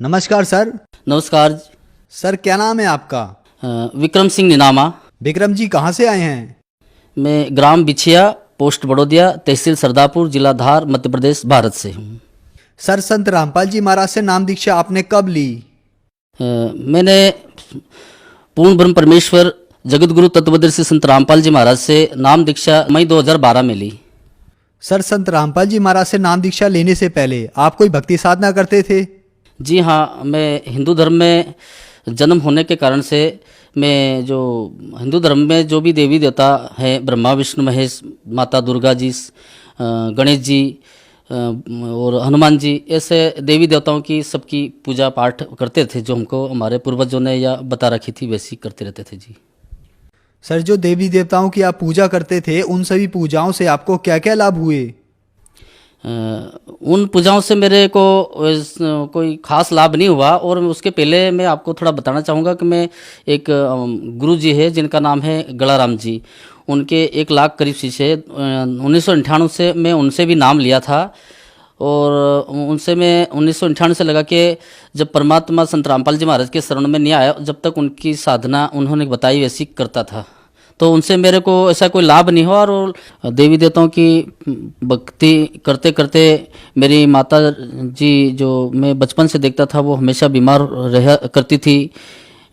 नमस्कार सर। नमस्कार। सर क्या नाम है आपका? विक्रम सिंह निनामा। विक्रम जी कहाँ से आए हैं? मैं ग्राम बिछिया, पोस्ट बड़ौदिया, तहसील सरदापुर, जिला धार, मध्य प्रदेश, भारत से हूँ। सर संत रामपाल जी महाराज से नाम दीक्षा आपने कब ली? मैंने पूर्ण ब्रह्म परमेश्वर जगत गुरु तत्वदर्शी संत रामपाल जी महाराज से नाम दीक्षा मई 2012 में ली। सर संत रामपाल जी महाराज से नाम दीक्षा लेने से पहले आप कोई भक्ति साधना करते थे? जी हाँ, मैं हिंदू धर्म में जन्म होने के कारण से मैं जो हिंदू धर्म में जो भी देवी देवता हैं, ब्रह्मा विष्णु महेश, माता दुर्गा जी, गणेश जी और हनुमान जी, ऐसे देवी देवताओं की सबकी पूजा पाठ करते थे, जो हमको हमारे पूर्वजों ने या बता रखी थी, वैसी करते रहते थे जी। सर जो देवी देवताओं की आप पूजा करते थे उन सभी पूजाओं से आपको क्या क्या लाभ हुए? उन पूजाओं से मेरे को कोई खास लाभ नहीं हुआ। और उसके पहले मैं आपको थोड़ा बताना चाहूँगा कि मैं एक गुरु जी है जिनका नाम है गलाराम जी, उनके 1 लाख करीब शिष्य 1998 से मैं उनसे भी नाम लिया था। और उनसे मैं 1998 से लगा कि जब परमात्मा संत रामपाल जी महाराज के शरण में नहीं आया, जब तक उनकी साधना उन्होंने बताई वैसी करता था, तो उनसे मेरे को ऐसा कोई लाभ नहीं हुआ। और देवी देवताओं की भक्ति करते करते मेरी माता जी, जो मैं बचपन से देखता था, वो हमेशा बीमार रहा करती थी।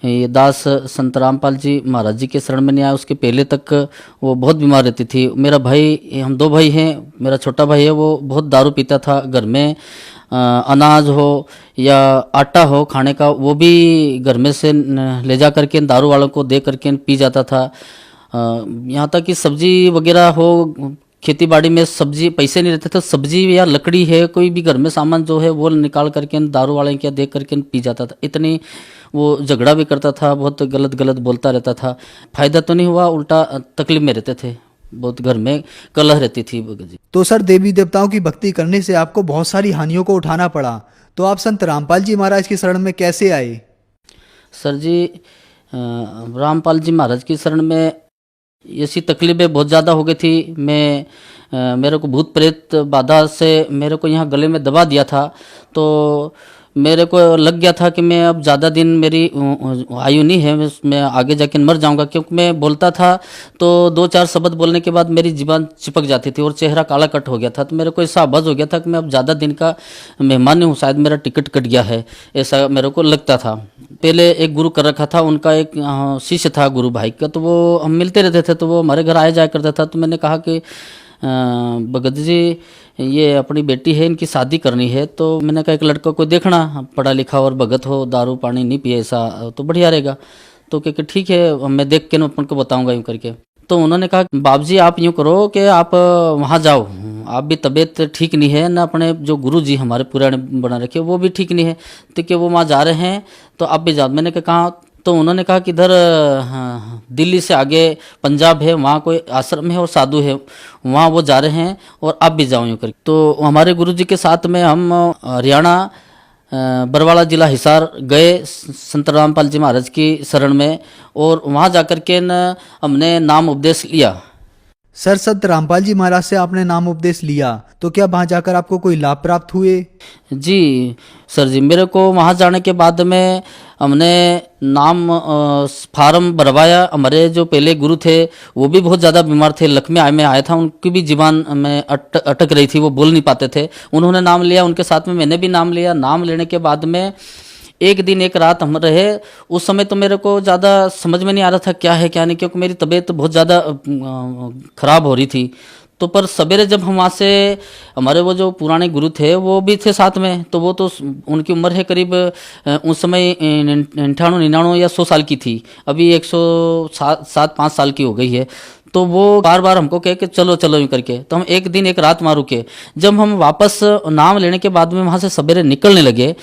ये दास संत रामपाल जी महाराज जी के शरण में नहीं आया उसके पहले तक वो बहुत बीमार रहती थी। मेरा भाई, हम 2 भाई हैं, मेरा छोटा भाई है, वो बहुत दारू पीता था। घर में अनाज हो या आटा हो खाने का, वो भी घर में से ले जा करके दारू वालों को दे करके पी जाता था। यहाँ तक कि सब्जी वगैरह हो, खेती बाड़ी में सब्जी, पैसे नहीं रहते तो सब्जी या लकड़ी है, कोई भी घर में सामान जो है वो निकाल करके दारू वाले क्या दे करके पी जाता था। इतनी वो झगड़ा भी करता था, बहुत गलत गलत बोलता रहता था। फायदा तो नहीं हुआ, उल्टा तकलीफ में रहते थे, बहुत घर में कलह रहती थी जी। तो सर देवी देवताओं की भक्ति करने से आपको बहुत सारी हानियों को उठाना पड़ा, तो आप संत रामपाल जी महाराज की शरण में कैसे आए? सर जी, रामपाल जी महाराज की शरण में ऐसी तकलीफें बहुत ज़्यादा हो गई थी। मेरे को भूत प्रेत बाधा से मेरे को यहाँ गले में दबा दिया था, तो मेरे को लग गया था कि मैं अब ज़्यादा दिन मेरी आयु नहीं है, मैं आगे जाके मर जाऊंगा। क्योंकि मैं बोलता था तो 2-4 शब्द बोलने के बाद मेरी ज़ुबान चिपक जाती थी और चेहरा काला कट हो गया था। तो मेरे को ऐसा आभास हो गया था कि मैं अब ज़्यादा दिन का मेहमान नहीं हूँ, शायद मेरा टिकट कट गया है, ऐसा मेरे को लगता था। पहले एक गुरु कर रखा था, उनका एक शिष्य था गुरु भाई का, तो वो हम मिलते रहते थे, तो वो हमारे घर आया जाया करता था। तो मैंने कहा कि भगत जी, ये अपनी बेटी है, इनकी शादी करनी है। तो मैंने कहा एक लड़का कोई देखना, पढ़ा लिखा और भगत हो, दारू पानी नहीं पिए, ऐसा तो बढ़िया रहेगा। तो कह ठीक है, मैं देख के अपन को बताऊंगा यूँ करके। तो उन्होंने कहा बाप जी आप यूँ करो कि आप वहाँ जाओ, आप भी तबीयत ठीक नहीं है ना, अपने जो गुरु जी हमारे पुराने बना रखे वो भी ठीक नहीं है, तो कि वो वहाँ जा रहे हैं तो आप भी जाओ। मैंने कहा, तो उन्होंने कहा कि इधर दिल्ली से आगे पंजाब है, वहाँ कोई आश्रम है और साधु है, वहाँ वो जा रहे हैं और आप भी जाओ यूँ करके। तो हमारे गुरुजी के साथ में हम हरियाणा बरवाला जिला हिसार गए संत रामपाल जी महाराज की शरण में, और वहाँ जाकर के हमने नाम उपदेश लिया। सर संत रामपाल जी महाराज से आपने नाम उपदेश लिया, तो क्या वहाँ जाकर आपको कोई लाभ प्राप्त हुए? जी सर जी, मेरे को वहाँ जाने के बाद में हमने नाम फार्म भरवाया। हमारे जो पहले गुरु थे वो भी बहुत ज़्यादा बीमार थे, लकवे में आया था, उनकी भी जीवान में अटक रही थी, वो बोल नहीं पाते थे। उन्होंने नाम लिया, उनके साथ में मैंने भी नाम लिया। नाम लेने के बाद में एक दिन एक रात हम रहे। उस समय तो मेरे को ज़्यादा समझ में नहीं आ रहा था क्या है क्या नहीं, क्योंकि मेरी तबीयत बहुत ज़्यादा ख़राब हो रही थी। तो पर सवेरे जब हम वहाँ से, हमारे वो जो पुराने गुरु थे वो भी थे साथ में, तो वो तो उनकी उम्र है करीब उस समय 98-99 या 100 साल की थी, अभी 107-5 साल की हो गई है। तो वो बार बार हमको कहे कि चलो चलो यूँ करके। तो हम एक दिन एक रात वहाँ रुके। जब हम वापस नाम लेने के बाद में वहाँ से सवेरे निकलने लगे,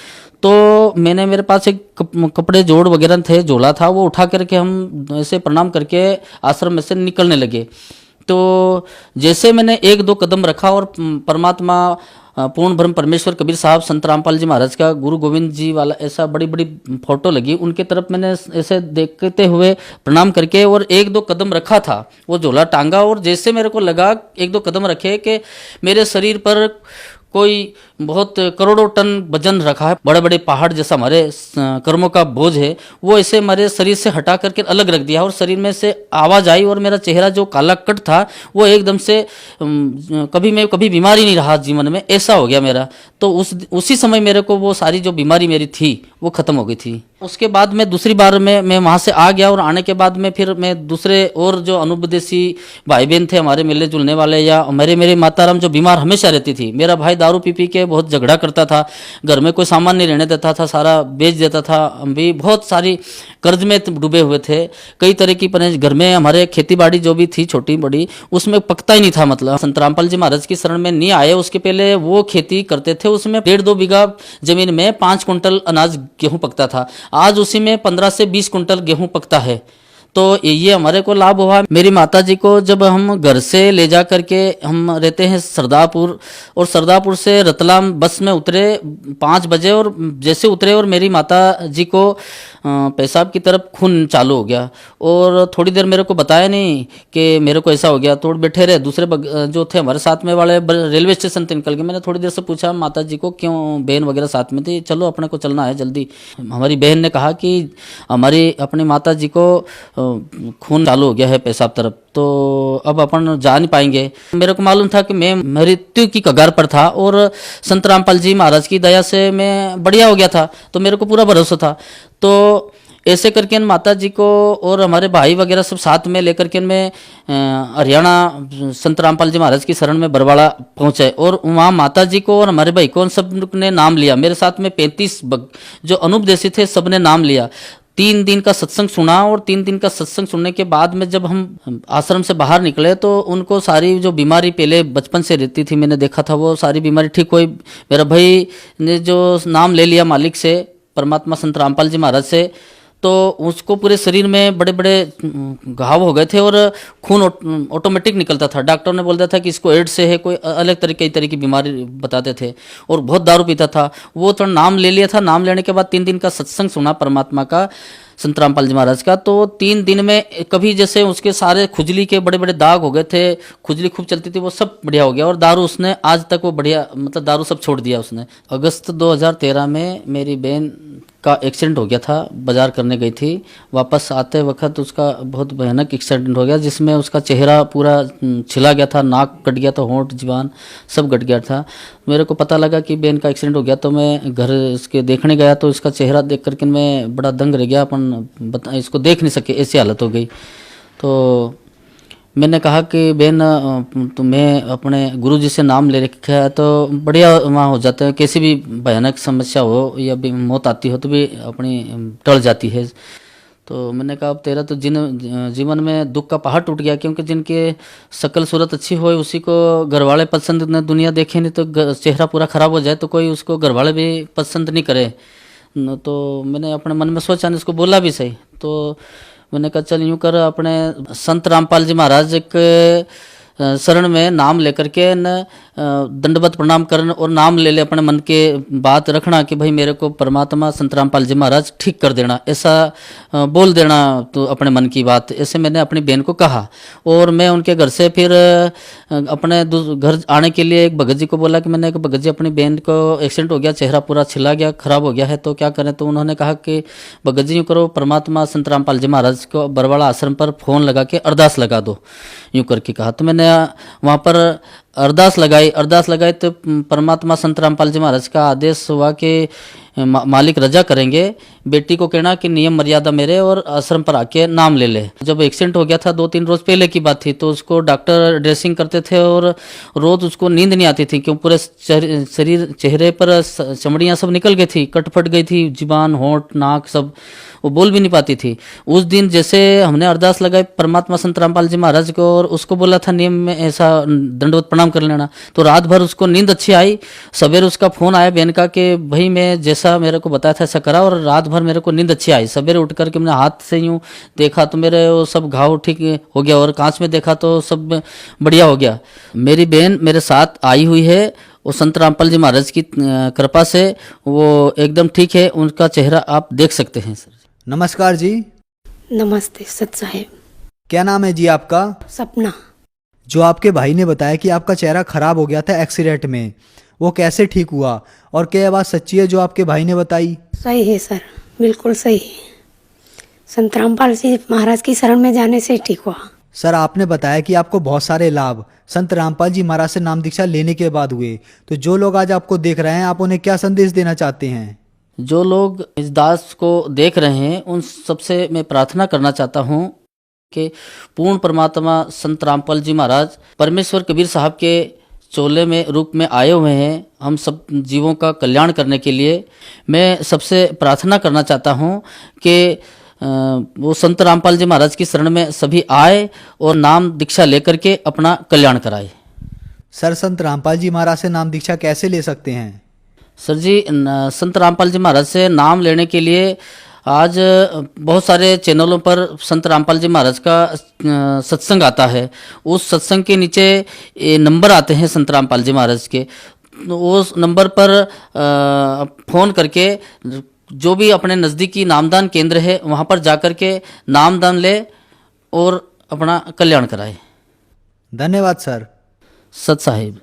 तो मैंने, मेरे पास एक कपड़े जोड़ वगैरह थे, झोला था, वो उठा करके हम ऐसे प्रणाम करके आश्रम में से निकलने लगे। तो जैसे मैंने 1-2 कदम रखा और परमात्मा पूर्ण ब्रह्म परमेश्वर कबीर साहब संत रामपाल जी महाराज का, गुरु गोविंद जी वाला ऐसा बड़ी बड़ी फोटो लगी, उनके तरफ मैंने ऐसे देखते हुए प्रणाम करके और 1-2 कदम रखा था, वो झोला टांगा। और जैसे मेरे को लगा 1-2 कदम रखे कि मेरे शरीर पर कोई बहुत करोड़ों टन वजन रखा है, बड़े बड़े पहाड़ जैसा हमारे कर्मों का बोझ है वो इसे हमारे शरीर से हटा करके अलग रख दिया, और शरीर में से आवाज़ आई और मेरा चेहरा जो काला कट था वो एकदम से कभी बीमार ही नहीं रहा जीवन में, ऐसा हो गया मेरा। तो उसी समय मेरे को वो सारी जो बीमारी मेरी थी वो खत्म हो गई थी। उसके बाद मैं दूसरी बार मैं वहाँ से आ गया, और आने के बाद में फिर मैं दूसरे और जो अनुपदेशी भाई बहन थे हमारे मिलने जुलने वाले, या मेरे माताराम जो बीमार हमेशा रहती थी। मेरा भाई दारू पी के बहुत झगड़ा करता था, घर में कोई सामान नहीं रहने देता था, सारा बेच देता था। हम भी बहुत सारी कर्ज में डूबे हुए थे, कई तरह की घर में हमारे खेती बाड़ी जो भी थी छोटी बड़ी उसमें पकता ही नहीं था। मतलब संत रामपाल जी महाराज की शरण में नहीं आए उसके पहले वो खेती करते थे, उसमें 1.5-2 बीघा जमीन में 5 कुंटल अनाज गेहूं पकता था। आज उसी में 15 से 20 कुंटल गेहूं पकता है। तो ये हमारे को लाभ हुआ। मेरी माता जी को जब हम घर से ले जा करके, हम रहते हैं सरदारपुर, और सरदारपुर से रतलाम बस में उतरे 5 बजे, और जैसे उतरे और मेरी माता जी को पेशाब की तरफ खून चालू हो गया, और थोड़ी देर मेरे को बताया नहीं कि मेरे को ऐसा हो गया। थोड़े बैठे रहे, दूसरे जो थे हमारे साथ में वाले रेलवे स्टेशन से निकल के, मैंने थोड़ी देर से पूछा माता जी को क्यों, बहन वगैरह साथ में थी, चलो अपने को चलना है जल्दी। हमारी बहन ने कहा कि हमारी अपनी माता जी को खून चालू हो गया है पेशाब तरफ, तो अब अपन जा नहीं पाएंगे। मेरे को मालूम था कि मैं मृत्यु की कगार पर था, और संत रामपाल जी महाराज की दया से मैं बढ़िया हो गया था, तो मेरे को पूरा भरोसा था। तो ऐसे करके माता जी को और हमारे भाई वगैरह सब साथ में लेकर के मैं हरियाणा संत रामपाल जी महाराज की शरण में बरवाड़ा पहुंचे, और वहाँ माता जी को और हमारे भाई को सब ने नाम लिया। मेरे साथ में 35 जो अनुपदेशी थे सब ने नाम लिया। 3 दिन का सत्संग सुना, और 3 दिन का सत्संग सुनने के बाद में जब हम आश्रम से बाहर निकले तो उनको सारी जो बीमारी पहले बचपन से रहती थी मैंने देखा था वो सारी बीमारी ठीक हुई। मेरा भाई ने जो नाम ले लिया मालिक से, परमात्मा संत रामपाल जी महाराज से, तो उसको पूरे शरीर में बड़े बड़े घाव हो गए थे और खून ऑटोमेटिक निकलता था। डॉक्टर ने बोल दिया था कि इसको एड्स से है, कोई अलग कई तरह की बीमारी बताते थे, और बहुत दारू पीता था। वो तो नाम ले लिया था। नाम लेने के बाद 3 दिन का सत्संग सुना परमात्मा का, संत रामपाल जी महाराज का, तो 3 दिन में कभी जैसे उसके सारे खुजली के बड़े बड़े दाग हो गए थे, खुजली खूब चलती थी, वो सब बढ़िया हो गया। और दारू उसने आज तक वो बढ़िया, मतलब दारू सब छोड़ दिया उसने। अगस्त 2013 में मेरी बहन का एक्सीडेंट हो गया था, बाजार करने गई थी, वापस आते वक्त उसका बहुत भयानक एक्सीडेंट हो गया जिसमें उसका चेहरा पूरा छिला गया था, नाक कट गया था, होंठ जीवान सब कट गया था। मेरे को पता लगा कि बहन का एक्सीडेंट हो गया, तो मैं घर इसके देखने गया, तो इसका चेहरा देख करके मैं बड़ा दंग रह गया। अपन इसको देख नहीं सके, ऐसी हालत हो गई। तो मैंने कहा कि बहन तो मैं अपने गुरुजी से नाम ले रखा है तो बढ़िया वहाँ हो जाता है, कैसी भी भयानक समस्या हो या भी मौत आती हो तो भी अपनी टल जाती है। तो मैंने कहा अब तेरा तो जीवन में दुख का पहाड़ टूट गया, क्योंकि जिनके शकल सूरत अच्छी हो उसी को घरवाले पसंद न, दुनिया देखे नहीं तो चेहरा पूरा ख़राब हो जाए तो कोई उसको घरवाले भी पसंद नहीं करे। तो मैंने अपने मन में सोचा, इसको बोला भी सही। तो मैंने कहा चल यूँ कर, अपने संत रामपाल जी महाराज के शरण में नाम लेकर के न दंडवत प्रणाम करना और नाम ले ले, अपने मन के बात रखना कि भाई मेरे को परमात्मा संत रामपाल जी महाराज ठीक कर देना, ऐसा बोल देना तो अपने मन की बात। ऐसे मैंने अपनी बहन को कहा, और मैं उनके घर से फिर अपने घर आने के लिए एक भगत जी को बोला कि मैंने एक भगत जी अपनी बहन को एक्सीडेंट हो गया, चेहरा पूरा छिला गया, खराब हो गया है, तो क्या करें। तो उन्होंने कहा कि भगत जी यूँ करो, परमात्मा संत रामपाल जी महाराज को बरवाड़ा आश्रम पर फ़ोन लगा के अरदास लगा दो, यूँ करके कहा। तो मैंने वहाँ पर अरदास लगाई तो परमात्मा संत रामपाल जी महाराज का आदेश हुआ कि मालिक रजा करेंगे, बेटी को कहना कि नियम मर्यादा मेरे और आश्रम पर आके नाम ले ले। जब एक्सीडेंट हो गया था 2-3 रोज पहले की बात थी, तो उसको डॉक्टर ड्रेसिंग करते थे और रोज उसको नींद नहीं आती थी, क्यों पूरे शरीर चेहरे पर चमड़ियाँ सब निकल गई थी, कट फट गई थी, जीवान होंठ नाक सब, वो बोल भी नहीं पाती थी। उस दिन जैसे हमने अरदास लगाई परमात्मा संत रामपाल जी महाराज को और उसको बोला था नियम में ऐसा दंडवत प्रणाम कर लेना, तो रात भर उसको नींद अच्छी आई। सवेरे उसका फ़ोन आया बहन का कि भाई मैं जैसा मेरे को बताया था ऐसा करा, और रात भर मेरे को नींद अच्छी आई। सवेरे उठ करके मैंने हाथ से यूँ देखा तो मेरे वो सब घाव ठीक हो गया, और कांच में देखा तो सब बढ़िया हो गया। मेरी बहन मेरे साथ आई हुई है, वो संत रामपाल जी महाराज की कृपा से वो एकदम ठीक है, उनका चेहरा आप देख सकते हैं। सर नमस्कार जी। नमस्ते सत साहेब। क्या नाम है जी आपका? सपना। जो आपके भाई ने बताया कि आपका चेहरा खराब हो गया था एक्सीडेंट में, वो कैसे ठीक हुआ, और क्या यह बात सच्ची है जो आपके भाई ने बताई? सही है सर, बिल्कुल सही है। संत रामपाल जी महाराज की शरण में जाने से ठीक हुआ। सर, आपने बताया कि आपको बहुत सारे लाभ संत रामपाल जी महाराज से नाम दीक्षा लेने के बाद हुए, तो जो लोग आज आपको देख रहे हैं, आप उन्हें क्या संदेश देना चाहते हैं? जो लोग इस दास को देख रहे हैं उन सबसे मैं प्रार्थना करना चाहता हूँ कि पूर्ण परमात्मा संत रामपाल जी महाराज परमेश्वर कबीर साहब के चोले में रूप में आए हुए हैं हम सब जीवों का कल्याण करने के लिए। मैं सबसे प्रार्थना करना चाहता हूँ कि वो संत रामपाल जी महाराज की शरण में सभी आए और नाम दीक्षा लेकर के अपना कल्याण कराए। सर, संत रामपाल जी महाराज से नाम दीक्षा कैसे ले सकते हैं? सर जी, संत रामपाल जी महाराज से नाम लेने के लिए आज बहुत सारे चैनलों पर संत रामपाल जी महाराज का सत्संग आता है। उस सत्संग के नीचे नंबर आते हैं संत रामपाल जी महाराज के, उस नंबर पर फ़ोन करके जो भी अपने नज़दीकी नामदान केंद्र है वहाँ पर जाकर के नामदान ले और अपना कल्याण कराए। धन्यवाद सर। सत साहिब।